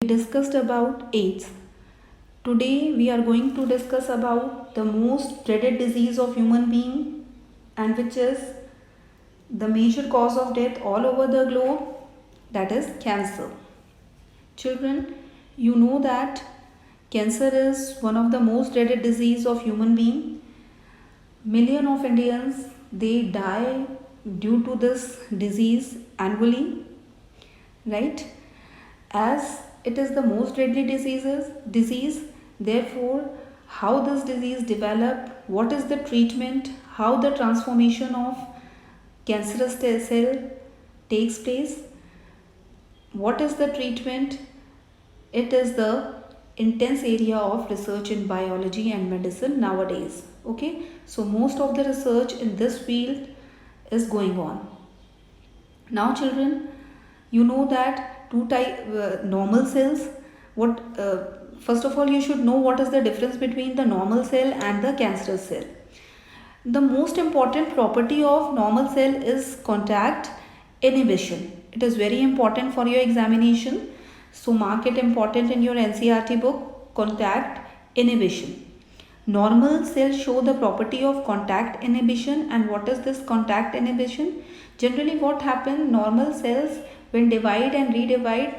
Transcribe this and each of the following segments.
discussed about AIDS. Today we are going to discuss about the most dreaded disease of human being, and which is the major cause of death all over the globe, that is cancer. Children, you know that cancer is one of the most dreaded disease of human being. Million of Indians, they die due to this disease annually, right? As it is the most deadly disease, therefore how this disease develop, what is the treatment, how the transformation of cancerous cell takes place, what is the treatment, it is the intense area of research in biology and medicine nowadays. Okay, so most of the research in this field is going on. Now children, you know that two type normal cells. What first of all you should know what is the difference between the normal cell and the cancerous cell. The most important property of normal cell is contact inhibition. It is very important for your examination, so mark it important in your NCERT book. Contact inhibition. Normal cells show the property of contact inhibition. And what is this contact inhibition? Generally what happens, normal cells when divide and redivide,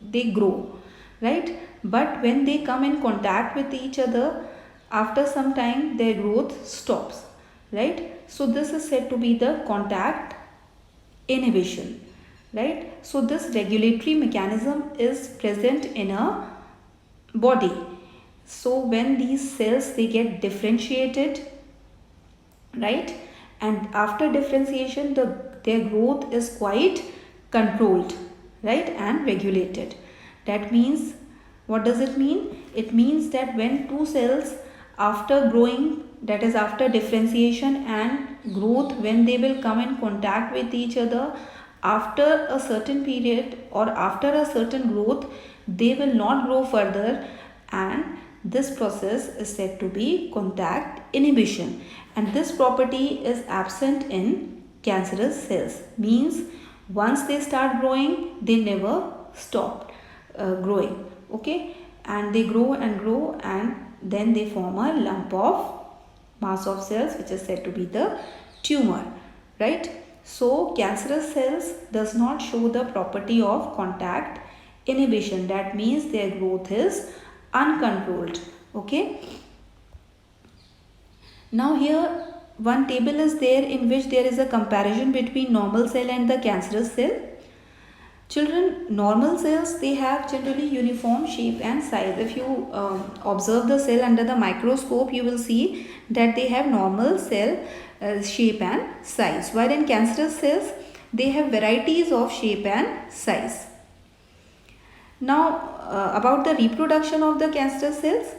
they grow, right? But when they come in contact with each other, after some time their growth stops, right? So this is said to be the contact inhibition, right? So this regulatory mechanism is present in a body. So when these cells, they get differentiated, right, and after differentiation their growth is quite controlled, right, and regulated. That means, what does it mean? It means that when two cells after growing, that is after differentiation and growth, when they will come in contact with each other, after a certain period or after a certain growth, they will not grow further, and this process is said to be contact inhibition. And this property is absent in cancerous cells. Means once they start growing, they never stop growing. Okay, and they grow and grow, and then they form a lump of mass of cells, which is said to be the tumor, right? So cancerous cells does not show the property of contact inhibition. That means their growth is uncontrolled. Okay, now here one table is there in which there is a comparison between normal cell and the cancerous cell. Children, normal cells, they have generally uniform shape and size. If you observe the cell under the microscope, you will see that they have normal cell shape and size, while in cancerous cells they have varieties of shape and size. Now about the reproduction of the cancerous cells,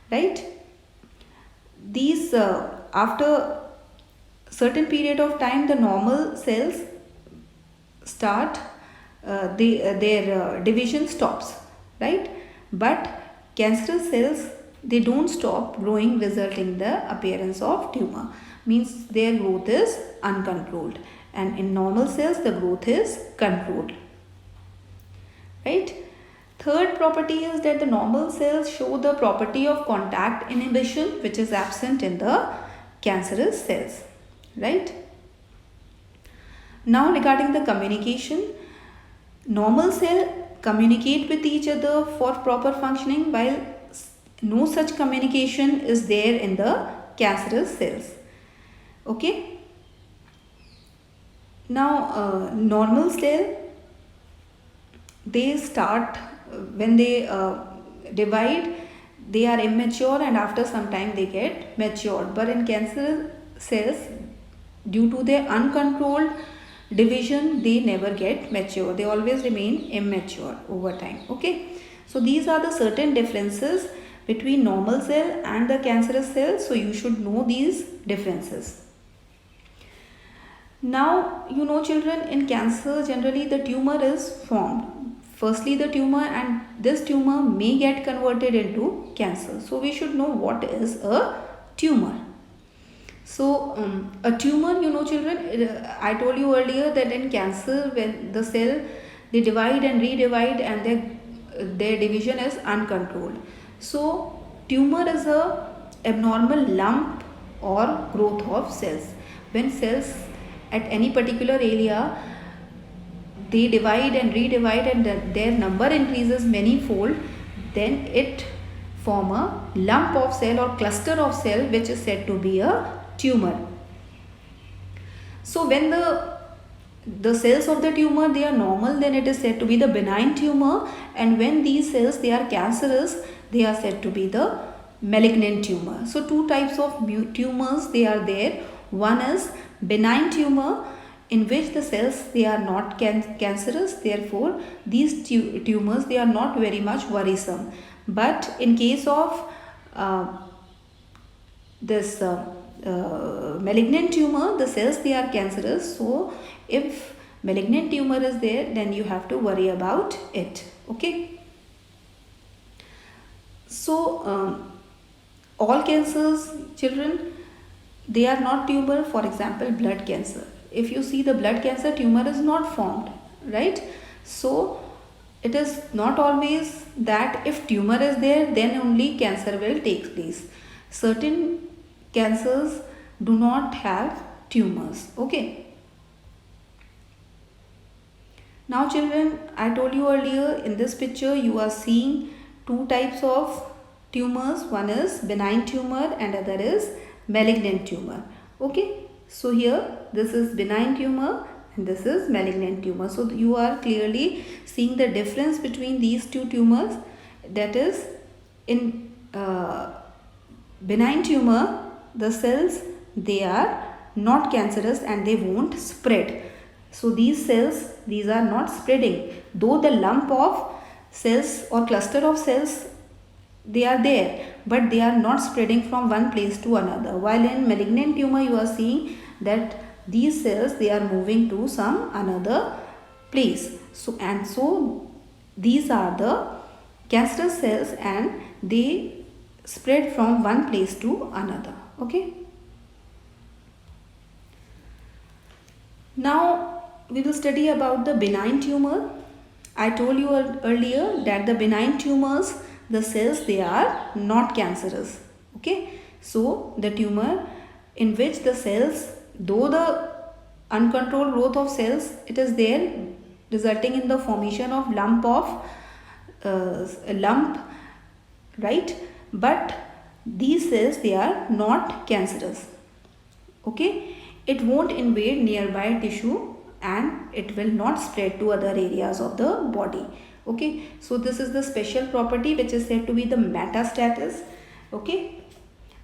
right? These after certain period of time, the normal cells start their division stops, right? But cancerous cells, they don't stop growing, resulting the appearance of tumor. Means their growth is uncontrolled, and in normal cells the growth is controlled, right? Third property is that the normal cells show the property of contact inhibition, which is absent in the cancerous cells, right? Now regarding the communication, normal cell communicate with each other for proper functioning, while no such communication is there in the cancerous cells. Okay. Now normal cell, they start when they divide, they are immature, and after some time they get matured. But in cancer cells, due to their uncontrolled division, they never get mature. They always remain immature over time. Okay, so these are the certain differences between normal cell and the cancerous cell. So you should know these differences. Now, you know children, in cancer generally the tumor is formed. Firstly the tumor, and this tumor may get converted into cancer. So we should know what is a tumor. So a tumor, you know children, I told you earlier that in cancer, when the cell, they divide and redivide, and their division is uncontrolled. So tumor is a abnormal lump or growth of cells. When cells at any particular area, they divide and redivide and their number increases many-fold, then it form a lump of cell or cluster of cell, which is said to be a tumor. So when the cells of the tumor, they are normal, then it is said to be the benign tumor, and when these cells, they are cancerous, they are said to be the malignant tumor. So two types of tumors they are there. One is benign tumor, in which the cells, they are not cancerous, therefore these tumors, they are not very much worrisome. But in case of this malignant tumor, the cells, they are cancerous. So if malignant tumor is there, then you have to worry about it. Okay. So all cancers, children, they are not tumor. For example, blood cancer. If you see the blood cancer, tumor is not formed, right? So it is not always that if tumor is there, then only cancer will take place. Certain cancers do not have tumors. Okay. Now children, I told you earlier, in this picture you are seeing two types of tumors. One is benign tumor and other is malignant tumor. Okay. So here this is benign tumor and this is malignant tumor. So you are clearly seeing the difference between these two tumors. That is, in benign tumor, the cells, they are not cancerous and they won't spread. So these cells, these are not spreading, though the lump of cells or cluster of cells, they are there, but they are not spreading from one place to another. While in malignant tumor, you are seeing that these cells, they are moving to some another place. So these are the cancerous cells and they spread from one place to another. Okay. Now we will study about the benign tumor. I told you earlier that the benign tumors, the cells, they are not cancerous. Okay. So the tumor in which the cells, though the uncontrolled growth of cells, it is there, resulting in the formation of lump, right? But these cells, they are not cancerous. Okay. It won't invade nearby tissue and it will not spread to other areas of the body. Okay. So this is the special property which is said to be the metastasis. Okay.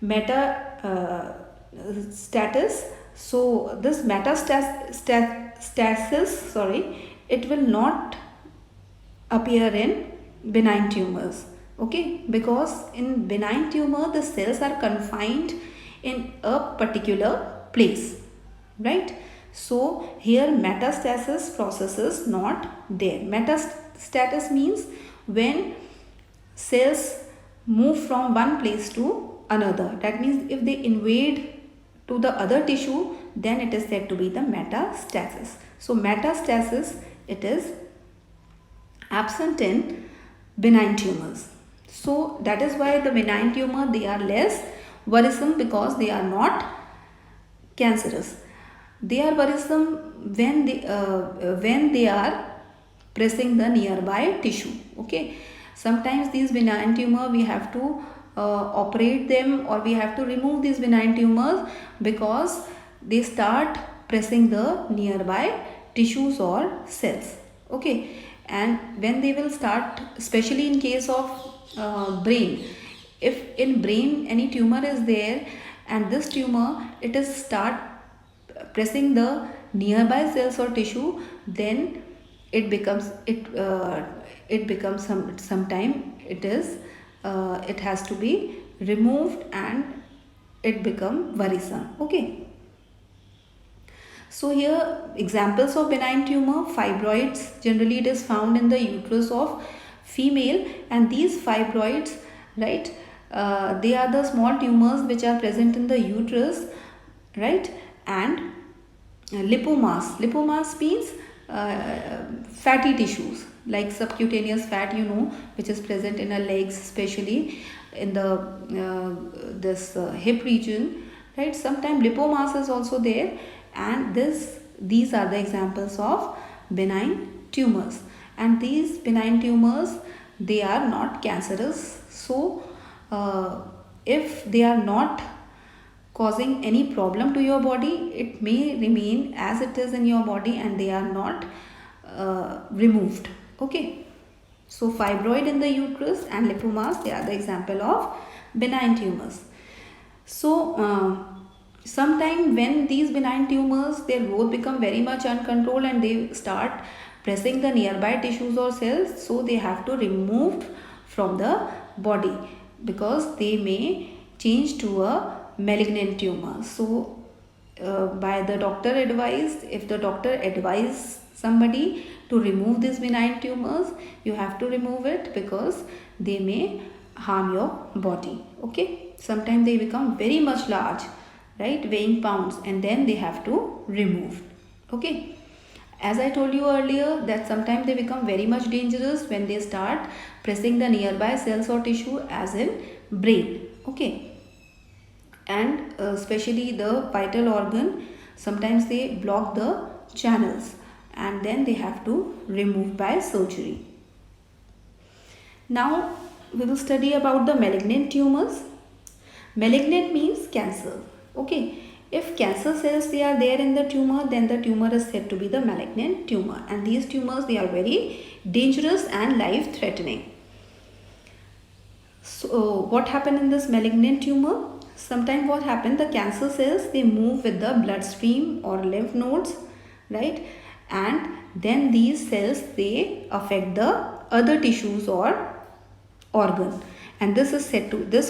Metastasis. So this metastasis, it will not appear in benign tumors. Okay. Because in benign tumor, the cells are confined in a particular place, right? So here metastasis process is not there. Metastasis means when cells move from one place to another. That means if they invade to the other tissue, then it is said to be the metastasis. So metastasis, it is absent in benign tumors. So that is why the benign tumor, they are less worrisome because they are not cancerous. They are worrisome when they are pressing the nearby tissue. Okay. Sometimes these benign tumor, we have to operate them, or we have to remove these benign tumors because they start pressing the nearby tissues or cells. Okay. And when they will start, especially in case of brain, if in brain any tumor is there and this tumor, it is start pressing the nearby cells or tissue, then it becomes sometime it has to be removed and it become worrisome. Okay. So here examples of benign tumor: fibroids. Generally it is found in the uterus of female, and these fibroids, right, they are the small tumors which are present in the uterus, right? And lipomas means fatty tissues like subcutaneous fat, which is present in our legs, especially in the this hip region, right? Sometimes lipomass is also there, and these are the examples of benign tumors. And these benign tumors, they are not cancerous. So if they are not causing any problem to your body, it may remain as it is in your body and they are not removed. Okay, so fibroid in the uterus and lipomas, they are the example of benign tumors. So sometime when these benign tumors, their growth become very much uncontrolled and they start pressing the nearby tissues or cells, so they have to remove from the body because they may change to a malignant tumor. So by the doctor advice, if the doctor advise somebody to remove these benign tumors, you have to remove it because they may harm your body. Okay, sometimes they become very much large, right, weighing pounds, and then they have to remove. Okay, as I told you earlier that sometimes they become very much dangerous when they start pressing the nearby cells or tissue, as in brain. Okay, and especially the vital organ, sometimes they block the channels and then they have to remove by surgery. Now we will study about the malignant tumors. Malignant means cancer. Okay, if cancer cells, they are there in the tumor, then the tumor is said to be the malignant tumor, and these tumors, they are very dangerous and life threatening. So what happened in this malignant tumor? Sometimes what happened, the cancer cells, they move with the bloodstream or lymph nodes, right? And then these cells, they affect the other tissues or organ, and this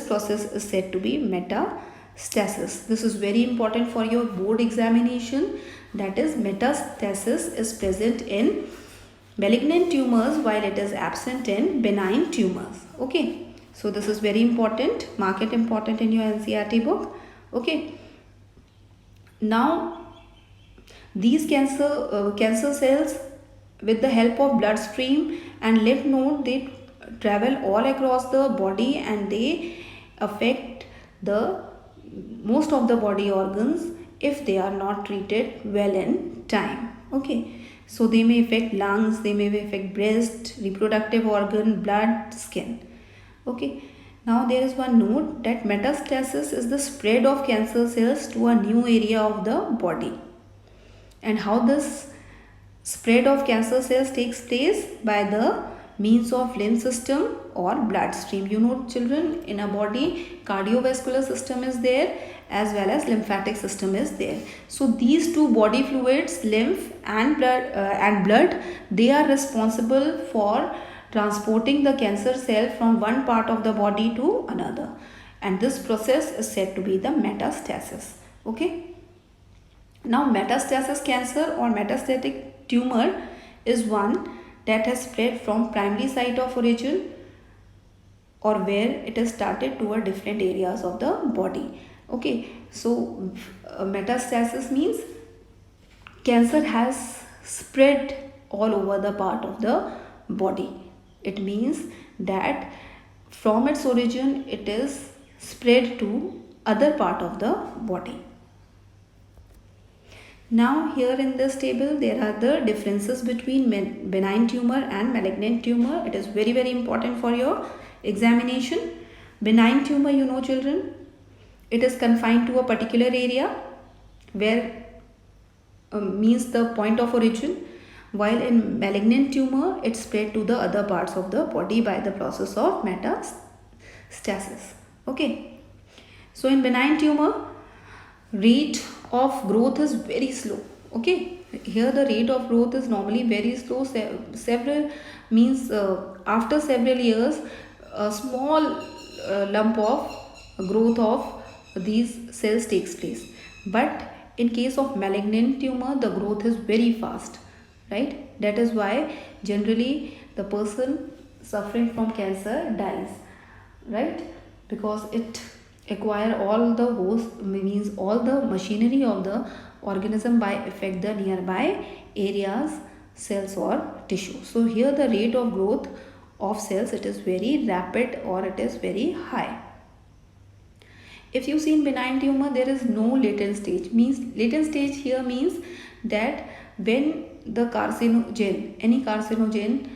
process is said to be metastasis. This is very important for your board examination. That is, metastasis is present in malignant tumors while it is absent in benign tumors. Okay, so this is very important. Mark it important in your NCERT book. Okay, now these cancer cells, with the help of bloodstream and lymph node, they travel all across the body and they affect the most of the body organs if they are not treated well in time. Okay, so they may affect lungs, they may affect breast, reproductive organ, blood, skin. Okay, now there is one note that metastasis is the spread of cancer cells to a new area of the body. And how this spread of cancer cells takes place? By the means of lymph system or bloodstream. Children, in a body, cardiovascular system is there as well as lymphatic system is there. So these two body fluids, lymph and blood, they are responsible for transporting the cancer cell from one part of the body to another, and this process is said to be the metastasis. Okay, now metastasis cancer or metastatic tumor is one that has spread from primary site of origin or where it has started toward different areas of the body. Okay, so metastasis means cancer has spread all over the part of the body. It means that from its origin it is spread to other part of the body. Now here in this table there are the differences between benign tumor and malignant tumor. It is very important for your examination. Benign tumor, children, it is confined to a particular area where means the point of origin, while in malignant tumor it spread to the other parts of the body by the process of metastasis. Okay, so in benign tumor, rate of growth is very slow. Okay, here the rate of growth is normally very slow. After several years, a small lump of growth of these cells takes place. But in case of malignant tumor, the growth is very fast, right? That is why generally the person suffering from cancer dies, right? Because it acquire all the host, means all the machinery of the organism by affect the nearby areas cells or tissue. So here the rate of growth of cells, it is very rapid or it is very high. If you see in benign tumor, there is no latent stage. Means latent stage here means that when the carcinogen, any carcinogen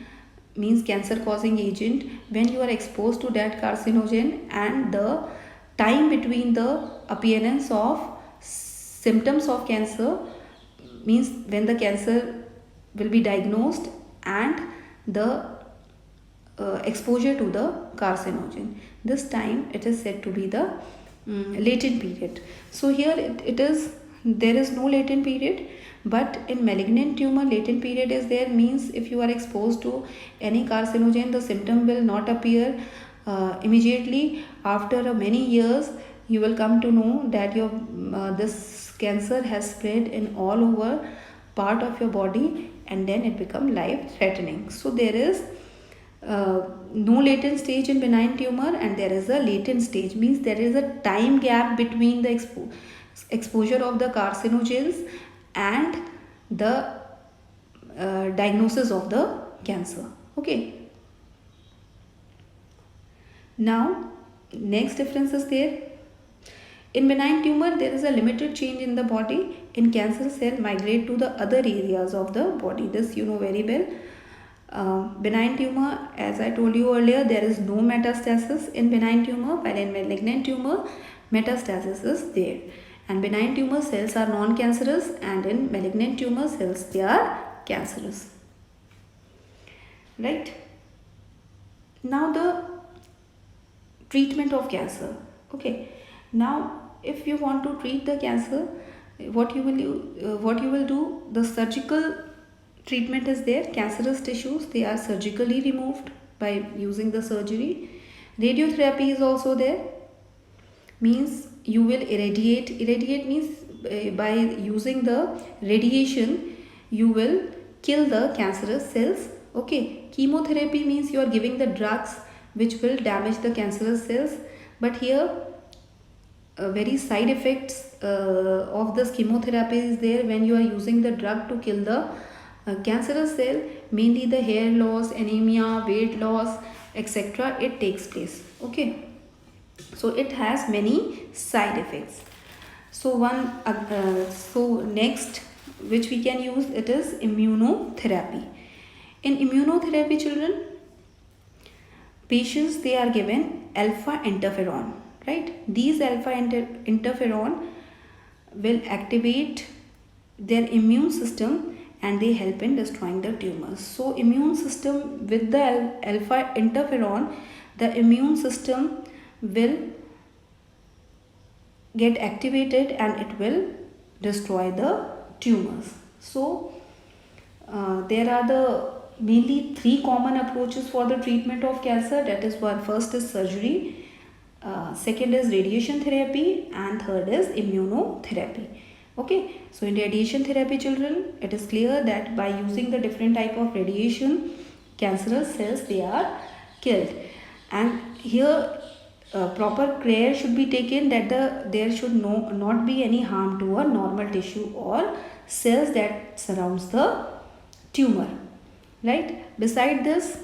means cancer causing agent, when you are exposed to that carcinogen and the time between the appearance of symptoms of cancer, means when the cancer will be diagnosed and the exposure to the carcinogen, this time it is said to be the latent period. So here it is, there is no latent period, but in malignant tumor latent period is there. Means if you are exposed to any carcinogen, the symptom will not appear immediately. After many years you will come to know that your this cancer has spread in all over part of your body, and then it become life threatening. So there is no latent stage in benign tumor, and there is a latent stage. Means there is a time gap between the exposure of the carcinogens and the diagnosis of the cancer. Okay. Now next difference is there. In benign tumor, there is a limited change in the body. In cancer, cell migrate to the other areas of the body. This you know very well. Benign tumor, as I told you earlier, there is no metastasis in benign tumor, while in malignant tumor metastasis is there. And benign tumor cells are non-cancerous, and in malignant tumor cells they are cancerous. Right? Now the treatment of cancer. Okay. Now if you want to treat the cancer, what you will do, the surgical treatment is there. Cancerous tissues, they are surgically removed by using the surgery. Radiotherapy is also there. Means you will irradiate. Irradiate means by using the radiation you will kill the cancerous cells. Okay. Chemotherapy means you are giving the drugs which will damage the cancerous cells, but here very side effects of this chemotherapy is there when you are using the drug to kill the cancerous cell. Mainly the hair loss, anemia, weight loss, etc. it takes place. Okay. So it has many side effects. So next which we can use, it is immunotherapy. In immunotherapy, children, patients, they are given alpha interferon, right? These alpha interferon will activate their immune system and they help in destroying the tumors. So immune system, with the alpha interferon, the immune system will get activated and it will destroy the tumors. So there are the mainly three common approaches for the treatment of cancer. That is, first is surgery, second is radiation therapy, and third is immunotherapy. Okay. So in radiation therapy, children, it is clear that by using the different type of radiation, cancerous cells, they are killed. And here proper care should be taken that there should not be any harm to a normal tissue or cells that surrounds the tumor. Right. Beside this,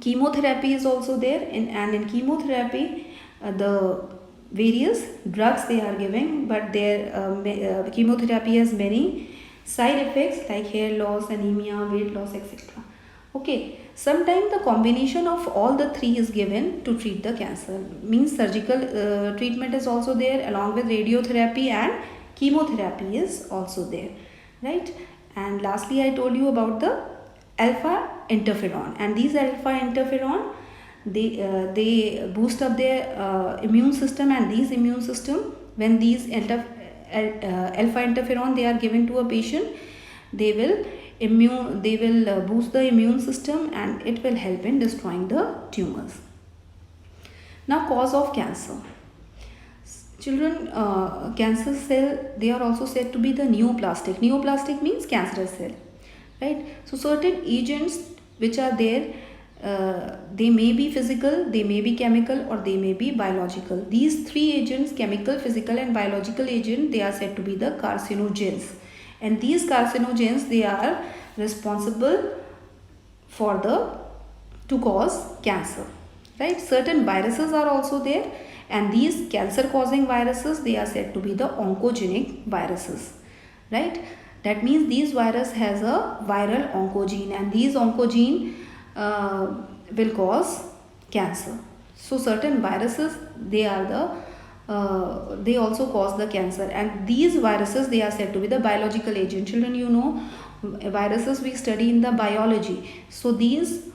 chemotherapy is also there, and in chemotherapy the various drugs they are giving, but their chemotherapy has many side effects like hair loss, anemia, weight loss, etc. Okay. Sometimes the combination of all the three is given to treat the cancer. Means surgical treatment is also there along with radiotherapy, and chemotherapy is also there. Right. And lastly, I told you about the alpha interferon, and these alpha interferon, they boost up their immune system, and these immune system, when these alpha interferon they are given to a patient, they will boost the immune system and it will help in destroying the tumors. Now cause of cancer. Children, cancer cell, they are also said to be the neoplastic. Neoplastic means cancerous cell. Right. So certain agents which are there, they may be physical, they may be chemical, or they may be biological. These three agents, chemical, physical and biological agent, they are said to be the carcinogens. And these carcinogens, they are responsible for the to cause cancer, right? Certain viruses are also there, and these cancer causing viruses, they are said to be the oncogenic viruses, right? That means these virus has a viral oncogene, and these oncogene will cause cancer. So certain viruses, they are they also cause the cancer, and these viruses, they are said to be the biological agent. Children, you know, viruses we study in the biology. So these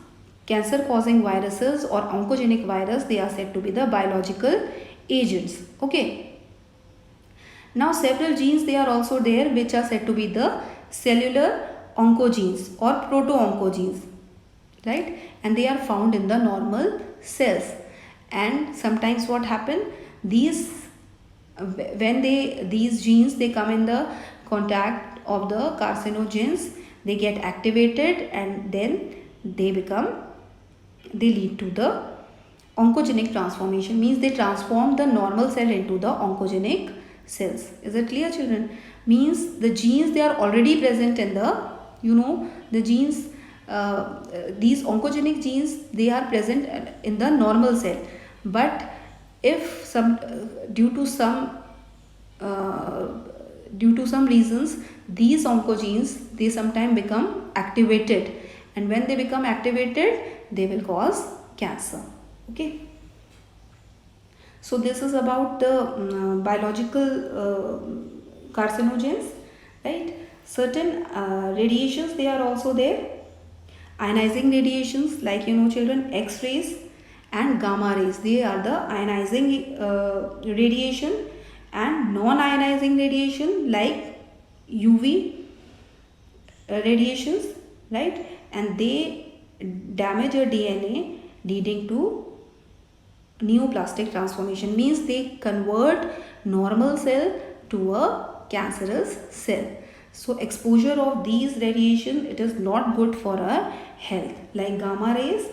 cancer causing viruses or oncogenic virus, they are said to be the biological agents. Okay. Now several genes, they are also there, which are said to be the cellular oncogenes or proto-oncogenes, right? And they are found in the normal cells. And sometimes what happen, these when these genes, they come in the contact of the carcinogens, they get activated, and then they lead to the oncogenic transformation. Means they transform the normal cell into the oncogenic cells. Is it clear, children? Means the genes, they are already present in the, you know, the genes, these oncogenic genes, they are present in the normal cell, but if some due to some reasons, these oncogenes, they sometimes become activated, and when they become activated, they will cause cancer. Okay. So this is about the biological carcinogens, right? Certain radiations, they are also there. Ionizing radiations, like, you know, children, X-rays and gamma rays, they are the ionizing radiation, and non-ionizing radiation like UV radiations, right? And they damage a DNA, leading to neoplastic transformation. Means they convert normal cell to a cancerous cell. So exposure of these radiation, it is not good for our health. Like gamma rays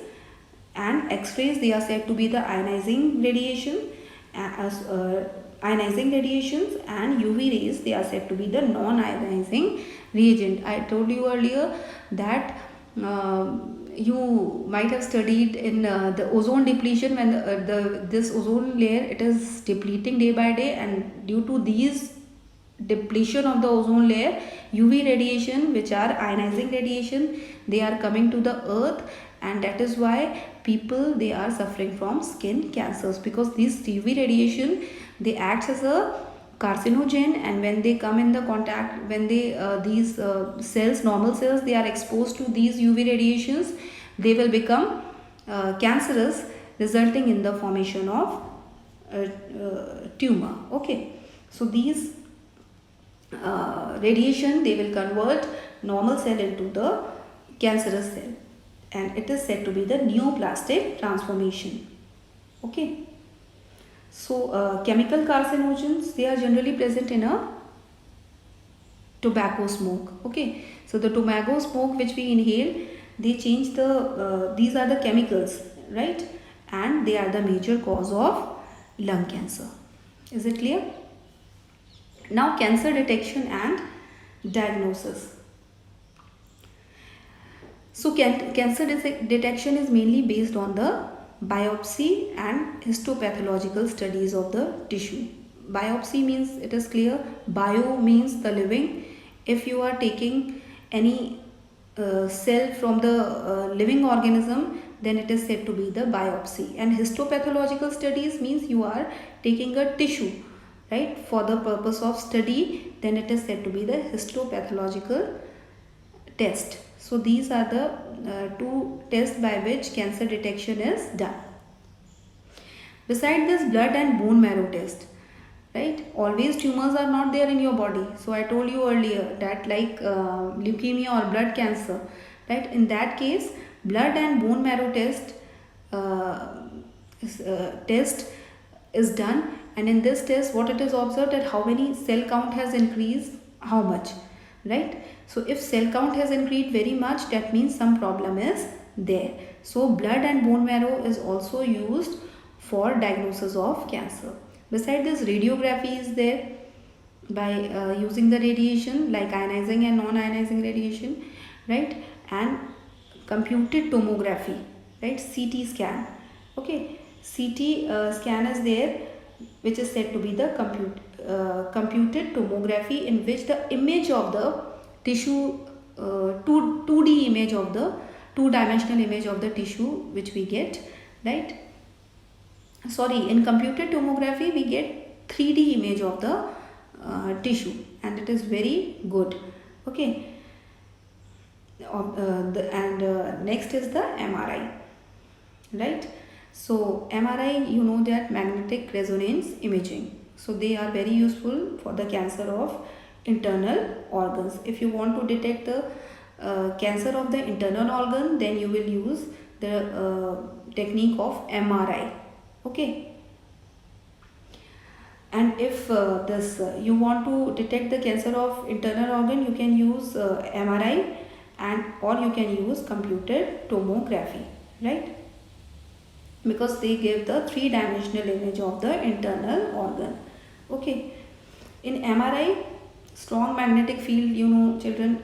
and X-rays, they are said to be the ionizing radiation, ionizing radiations, and UV rays, they are said to be the non-ionizing reagent. I told you earlier that you might have studied in the ozone depletion, when this ozone layer, it is depleting day by day, and due to these depletion of the ozone layer, UV radiation, which are ionizing radiation, they are coming to the earth, and that is why people, they are suffering from skin cancers, because this UV radiation, they acts as a carcinogen, and when they come in the contact, when they these cells, normal cells, they are exposed to these UV radiations, they will become cancerous, resulting in the formation of tumor. Okay. So these radiation, they will convert normal cell into the cancerous cell, and it is said to be the neoplastic transformation. Okay. So chemical carcinogens, they are generally present in a tobacco smoke. Okay. So the tobacco smoke which we inhale, they change the these are the chemicals, right? And they are the major cause of lung cancer. Is it clear? Now cancer detection and diagnosis. So cancer detection is mainly based on the biopsy and histopathological studies of the tissue. Biopsy means, it is clear, bio means the living. If you are taking any cell from the living organism, then it is said to be the biopsy. And histopathological studies means you are taking a tissue, right, for the purpose of study, then it is said to be the histopathological test. So these are the two tests by which cancer detection is done. Beside this, blood and bone marrow test, right? Always tumors are not there in your body. So I told you earlier that, like leukemia or blood cancer, right? In that case, blood and bone marrow test is done, and in this test, what it is observed, that how many cell count has increased, how much, right? So if cell count has increased very much, that means some problem is there. So blood and bone marrow is also used for diagnosis of cancer. Beside this, radiography is there by using the radiation, like ionizing and non-ionizing radiation. right? And computed tomography, right? CT scan. Okay, CT scan is there, which is said to be the computed tomography, in which the image of the tissue, 2D image of the two-dimensional image of the tissue which we get, right? Sorry, in computed tomography we get 3D image of the tissue, and it is very good. Okay, next is the MRI, right? So MRI, you know that magnetic resonance imaging, so they are very useful for the cancer of internal organs. If you want to detect the cancer of the internal organ, then you will use the technique of MRI. Okay, and if you want to detect the cancer of internal organ, you can use MRI, and or you can use computed tomography, right? Because they give the three-dimensional image of the internal organ. Okay, in MRI, strong magnetic field, you know children,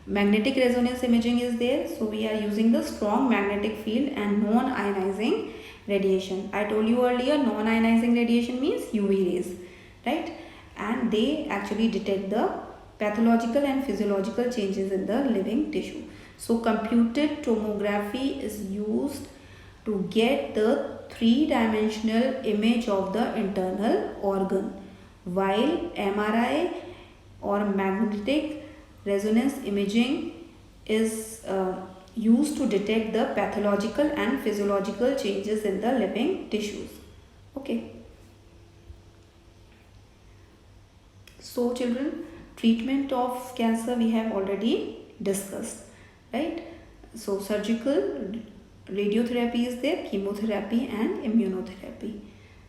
magnetic resonance imaging is there. So we are using the strong magnetic field and non-ionizing radiation. I told you earlier, non-ionizing radiation means UV rays, right? And they actually detect the pathological and physiological changes in the living tissue. So computed tomography is used to get the three-dimensional image of the internal organ, while MRI or magnetic resonance imaging is used to detect the pathological and physiological changes in the living tissues. Okay. So children, treatment of cancer we have already discussed, right? So surgical, radiotherapy is there, chemotherapy and immunotherapy.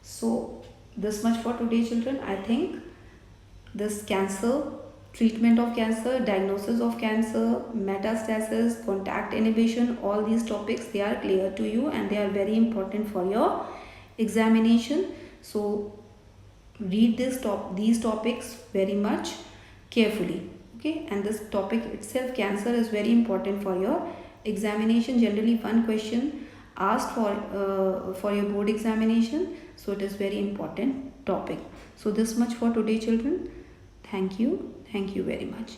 So this much for today children. I think this cancer, treatment of cancer, diagnosis of cancer, metastasis, contact inhibition, all these topics, they are clear to you and they are very important for your examination. So read these topics very much carefully. Okay, and this topic itself, cancer, is very important for your examination. Generally one question asked for your board examination, so it is very important topic. So this much for today children. Thank you very much.